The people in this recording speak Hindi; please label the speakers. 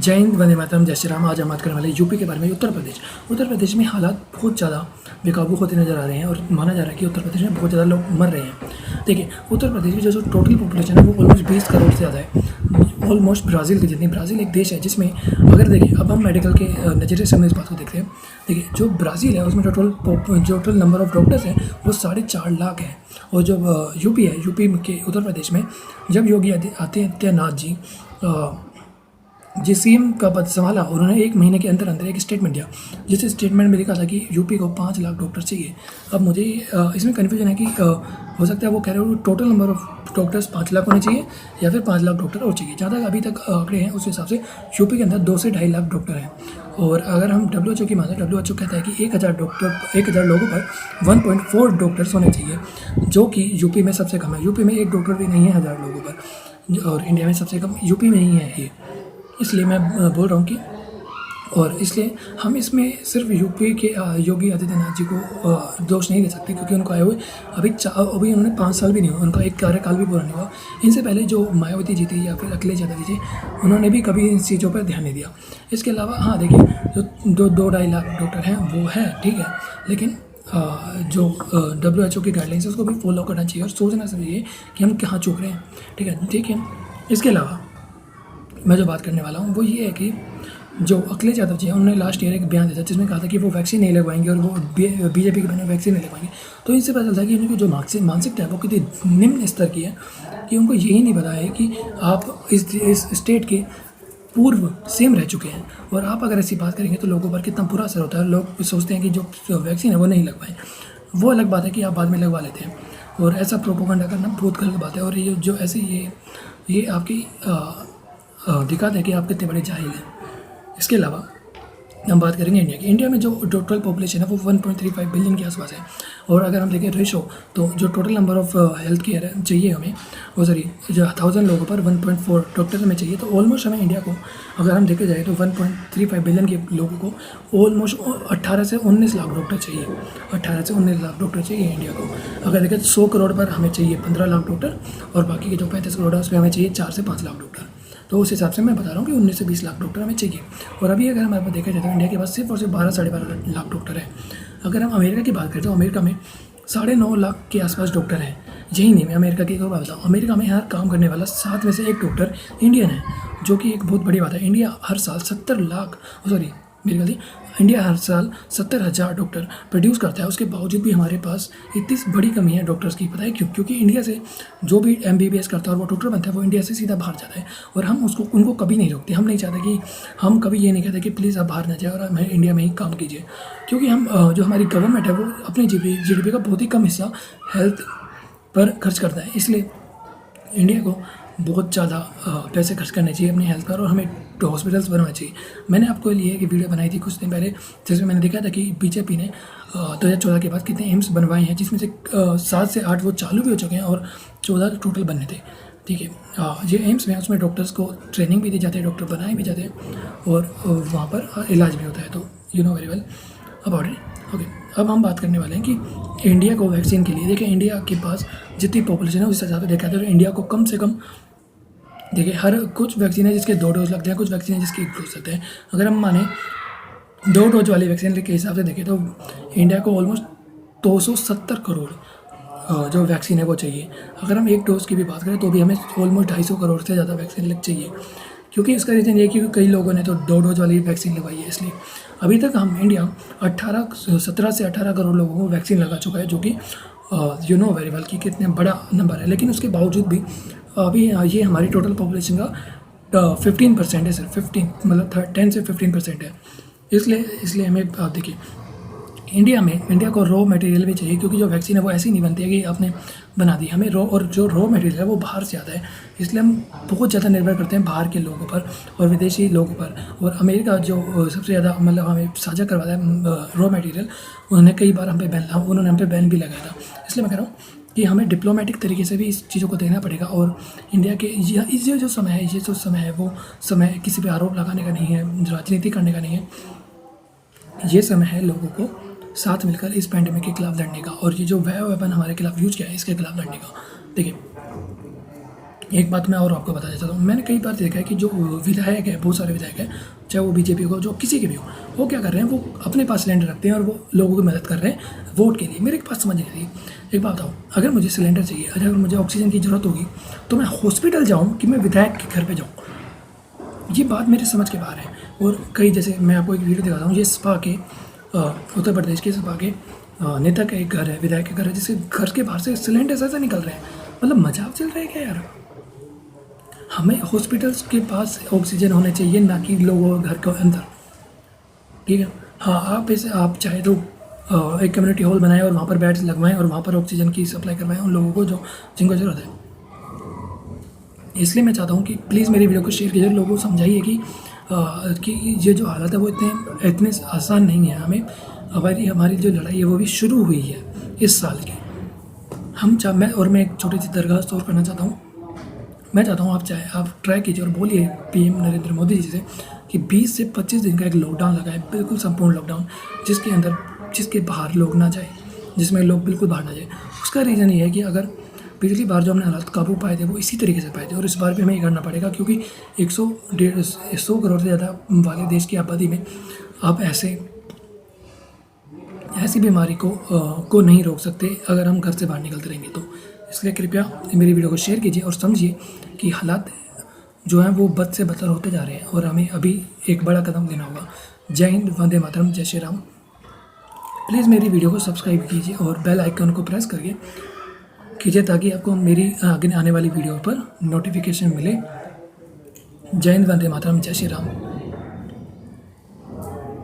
Speaker 1: जय हिंद, वंदे मातरम, जय श्री राम। आज हम बात करने वाले यूपी के बारे में। उत्तर प्रदेश में हालात बहुत ज़्यादा बेकाबू होते नज़र आ रहे हैं और माना जा रहा है कि उत्तर प्रदेश में बहुत ज़्यादा लोग मर रहे हैं। देखिए, उत्तर प्रदेश की जो टोटल पॉपुलेशन है वो ऑलमोस्ट 20 करोड़ से ज़्यादा है, ऑलमोस्ट ब्राज़ील की जितनी। ब्राज़ील एक देश है जिसमें, अगर देखिए, अब हम मेडिकल के नज़रिए से हम इस बात को देखते हैं। देखिए, जो ब्राज़ील है उसमें टोटल नंबर ऑफ डॉक्टर्स हैं वो 4.5 लाख है। और जो यूपी है, यूपी के उत्तर प्रदेश में जब योगी आदित्यनाथ जी जिस सीएम का पद संभाला, उन्होंने 1 महीने के अंदर अंदर एक स्टेटमेंट दिया, जिस स्टेटमेंट में लिखा था कि यूपी को 5 लाख डॉक्टर चाहिए। अब मुझे इसमें कन्फ्यूजन है कि हो सकता है वो कह रहे हो total number of doctors 5 lakh होने चाहिए या फिर 5 लाख डॉक्टर और चाहिए। जहाँ तक अभी तक आंकड़े हैं उस हिसाब से यूपी के अंदर 2 से 2.5 लाख डॉक्टर हैं। और अगर हम WHO की माने, WHO कहता है कि 1,000 लोगों पर 1.4 डॉक्टर्स होने चाहिए, जो कि यूपी में सबसे कम है। यूपी में 1 डॉक्टर भी नहीं है 1000 लोगों पर, और इंडिया में सबसे कम यूपी में ही है ये। इसलिए मैं बोल रहा हूँ कि, और इसलिए हम इसमें सिर्फ यूपी के योगी आदित्यनाथ जी को दोष नहीं दे सकते, क्योंकि उनको आए हुए अभी उन्होंने 5 साल भी नहीं हुआ, उनका एक कार्यकाल भी पूरा नहीं हुआ। इनसे पहले जो मायावती जी थी या फिर अखिलेश यादव जी थे, उन्होंने भी कभी इन चीज़ों पर ध्यान नहीं दिया। इसके अलावा हाँ देखिए, जो 2-2.5 लाख डॉक्टर हैं वो है ठीक है, लेकिन जो WHO की गाइडलाइंस है उसको भी फॉलो करना चाहिए और सोचना चाहिए कि हम कहाँ चूक रहे हैं। ठीक है। इसके अलावा मैं जो बात करने वाला हूँ वो ये है कि जो अखिलेश यादव जी हैं, उन्होंने लास्ट ईयर एक बयान दिया था जिसमें कहा था कि वो वैक्सीन नहीं लगवाएंगे और वो बीजेपी के बने वैक्सीन नहीं लगवाएंगे। तो इनसे पता चलता है कि उनकी जो मानसिकता है वो कितनी निम्न स्तर की है कि उनको यही नहीं पता है कि आप इस स्टेट के पूर्व सेम रह चुके हैं, और आप अगर ऐसी बात करेंगे तो लोगों पर कितना बुरा असर होता है। लोग सोचते हैं कि जो वैक्सीन है वो नहीं लगवाएं। वो अलग बात है कि आप बाद में लगवा लेते हैं, और ऐसा प्रोपोगंडा करना बहुत गलत बात है। और ये जो ऐसे ये आपकी दिखाते हैं कि आप कितने बड़े जाहिल हैं। इसके अलावा हम बात करेंगे इंडिया की। इंडिया में जो टोटल पॉपुलेशन है वो 1.35 बिलियन के आसपास है, और अगर हम देखें रेशो, तो जो total number of health care चाहिए हमें, वो जो 1000 लोगों पर 1.4 डॉक्टर हमें चाहिए। तो ऑलमोस्ट हमें इंडिया को, अगर हम देखे जाए तो 1.35 बिलियन के लोगों को ऑलमोस्ट 18 से 19 लाख डॉक्टर चाहिए। 18 से 19 लाख डॉक्टर चाहिए इंडिया को। अगर देखें तो 100 करोड़ पर हमें चाहिए 15 लाख डॉक्टर, और बाकी के जो 35 करोड़ है उस पर हमें चाहिए 4 से 5 लाख डॉक्टर। तो उस हिसाब से मैं बता रहा हूँ कि 19 से 20 लाख डॉक्टर हमें चाहिए। और अभी अगर हमारे पास देखा जाए तो इंडिया के पास सिर्फ और सिर्फ 12-12.5 लाख डॉक्टर है। अगर हम अमेरिका की बात करें तो अमेरिका में 9.5 लाख के आसपास डॉक्टर हैं। यही नहीं, मैं अमेरिका की एक और बात बताऊँ, अमेरिका में हर काम करने वाला 7 में से 1 डॉक्टर इंडियन है, जो कि एक बहुत बड़ी बात है। इंडिया हर साल 70,000 डॉक्टर प्रोड्यूस करता है। उसके बावजूद भी हमारे पास इतनी बड़ी कमी है डॉक्टर्स की। पता है क्यों? क्योंकि इंडिया से जो भी MBBS करता है और वो डॉक्टर बनता है, वो इंडिया से सीधा बाहर जाता है, और हम उनको कभी नहीं रोकते। हम नहीं चाहते कि, हम कभी ये नहीं कहते कि प्लीज़ आप बाहर ना जाए और हमें इंडिया में ही काम कीजिए, क्योंकि हम जो हमारी गवर्नमेंट है वो अपने GDP का बहुत ही कम हिस्सा हेल्थ पर खर्च करता है। इसलिए इंडिया को बहुत ज़्यादा पैसे खर्च करने चाहिए अपनी हेल्थ पर, और हमें हॉस्पिटल्स बनवाना चाहिए। मैंने आपको लिए एक वीडियो बनाई थी कुछ दिन पहले, जिसमें मैंने देखा था कि बीजेपी ने 2014 के बाद कितने एम्स बनवाए हैं, जिसमें से 7 से 8 वो चालू भी हो चुके हैं और 14 टोटल बनने थे। ठीक है, ये एम्स में उसमें डॉक्टर्स को ट्रेनिंग भी दी जाती है, डॉक्टर बनाए भी जाते हैं, और वहाँ पर इलाज भी होता है। तो you know very well about it. Okay, अब हम बात करने वाले हैं कि इंडिया को वैक्सीन के लिए, देखिए इंडिया के पास जितनी पॉपुलेशन है उस हिसाब से देखा जाए तो इंडिया को कम से कम, देखिए, हर कुछ वैक्सीन है जिसके 2 डोज लगते हैं, कुछ वैक्सीन है जिसके 1 डोज लगते हैं। अगर हम माने 2 डोज वाली वैक्सीन के हिसाब से देखें तो इंडिया को ऑलमोस्ट 270 करोड़ जो वैक्सीन है वो चाहिए। अगर हम 1 डोज की भी बात करें तो भी हमें ऑलमोस्ट 250 करोड़ से ज़्यादा वैक्सीन लग चाहिए, क्योंकि इसका रीज़न ये है कि कई लोगों ने तो 2 डोज वाली वैक्सीन लगवाई है। इसलिए अभी तक हम इंडिया 17 से 18 करोड़ लोगों को वैक्सीन लगा चुका है, जो कि यू नो वेरी वेल कि कितने बड़ा नंबर है। लेकिन उसके बावजूद भी अभी ये हमारी टोटल पॉपुलेशन का 15% है, सिर्फ 15, मतलब 10 से 15% है। इसलिए हमें देखिए, इंडिया को रॉ मटेरियल भी चाहिए, क्योंकि जो वैक्सीन है वो ऐसी नहीं बनती है कि आपने बना दी। हमें जो रॉ मटेरियल है वो बाहर से आता है, इसलिए हम बहुत ज़्यादा निर्भर करते हैं बाहर के लोगों पर और विदेशी लोगों पर। और अमेरिका जो सबसे ज़्यादा मतलब हमें साझा करवाता है रॉ मटेरियल, उन्होंने कई बार उन्होंने हम पे बैन भी लगाया था। इसलिए मैं कह रहा हूँ कि हमें डिप्लोमेटिक तरीके से भी इस चीज़ों को देखना पड़ेगा। और इंडिया के ये जो समय है वो समय किसी पे आरोप लगाने का नहीं है, राजनीति करने का नहीं है। ये समय है लोगों को साथ मिलकर इस पैंडेमिक के खिलाफ लड़ने का, और ये जो वेपन हमारे खिलाफ यूज किया है इसके खिलाफ लड़ने का। देखिए, एक बात मैं और आपको बता देता हूँ, मैंने कई बार देखा है कि जो विधायक है, बहुत सारे विधायक हैं, चाहे वो बीजेपी को, जो किसी के भी हो, वो क्या कर रहे हैं, वो अपने पास सिलेंडर रखते हैं और वो लोगों की मदद कर रहे हैं वोट के लिए। मेरे पास समझ नहीं रही। एक बात बताओ, अगर मुझे सिलेंडर चाहिए, अगर मुझे ऑक्सीजन की ज़रूरत होगी, तो मैं हॉस्पिटल जाऊँ कि मैं विधायक के घर पर जाऊँ? ये बात मेरे समझ के बाहर है। और कई, जैसे मैं आपको एक वीडियो दिखाता हूँ, ये सपा के उत्तर प्रदेश के सपा के नेता का एक घर है, विधायक का घर है, जिसके घर के बाहर से सिलेंडर ऐसा निकल रहे हैं। मतलब मजाक चल रहा है क्या यार? हमें हॉस्पिटल्स के पास ऑक्सीजन होने चाहिए, ना कि लोगों घर के अंदर। ठीक है, हाँ, आप ऐसे आप चाहे तो एक कम्युनिटी हॉल बनाएं और वहाँ पर बेड्स लगवाएं और वहाँ पर ऑक्सीजन की सप्लाई करवाएं उन लोगों को जो जिनको ज़रूरत है। इसलिए मैं चाहता हूँ कि प्लीज़ मेरी वीडियो को शेयर कीजिए, लोगों को समझाइए कि ये जो हालत है वो इतने आसान नहीं है। हमारी जो लड़ाई है वो भी शुरू हुई है इस साल की। मैं एक छोटी सी दरखास्त और करना चाहता हूँ। मैं चाहता हूँ आप ट्राई कीजिए और बोलिए पीएम नरेंद्र मोदी जी से कि 20 से 25 दिन का एक लॉकडाउन लगाए, बिल्कुल संपूर्ण लॉकडाउन, जिसके बाहर लोग ना जाए, जिसमें लोग बिल्कुल बाहर ना जाए। उसका रीज़न ये है कि अगर पिछली बार जो हमने हालात काबू पाए थे वो इसी तरीके से पाए थे, और इस बार भी हमें ये करना पड़ेगा, क्योंकि 100 करोड़ से ज़्यादा वाले देश की आबादी में आप ऐसी बीमारी को नहीं रोक सकते अगर हम घर से बाहर निकलते रहेंगे तो। इसलिए कृपया मेरी वीडियो को शेयर कीजिए और समझिए कि हालात जो हैं वो बद से बदतर होते जा रहे हैं और हमें अभी एक बड़ा कदम लेना होगा। जय हिंद, वंदे मातरम, जय श्री राम। प्लीज़ मेरी वीडियो को सब्सक्राइब कीजिए और बेल आइकन को प्रेस करके कीजिए ताकि आपको मेरी आगे आने वाली वीडियो पर नोटिफिकेशन मिले। जय हिंद, वंदे मातरम, जय श्री राम।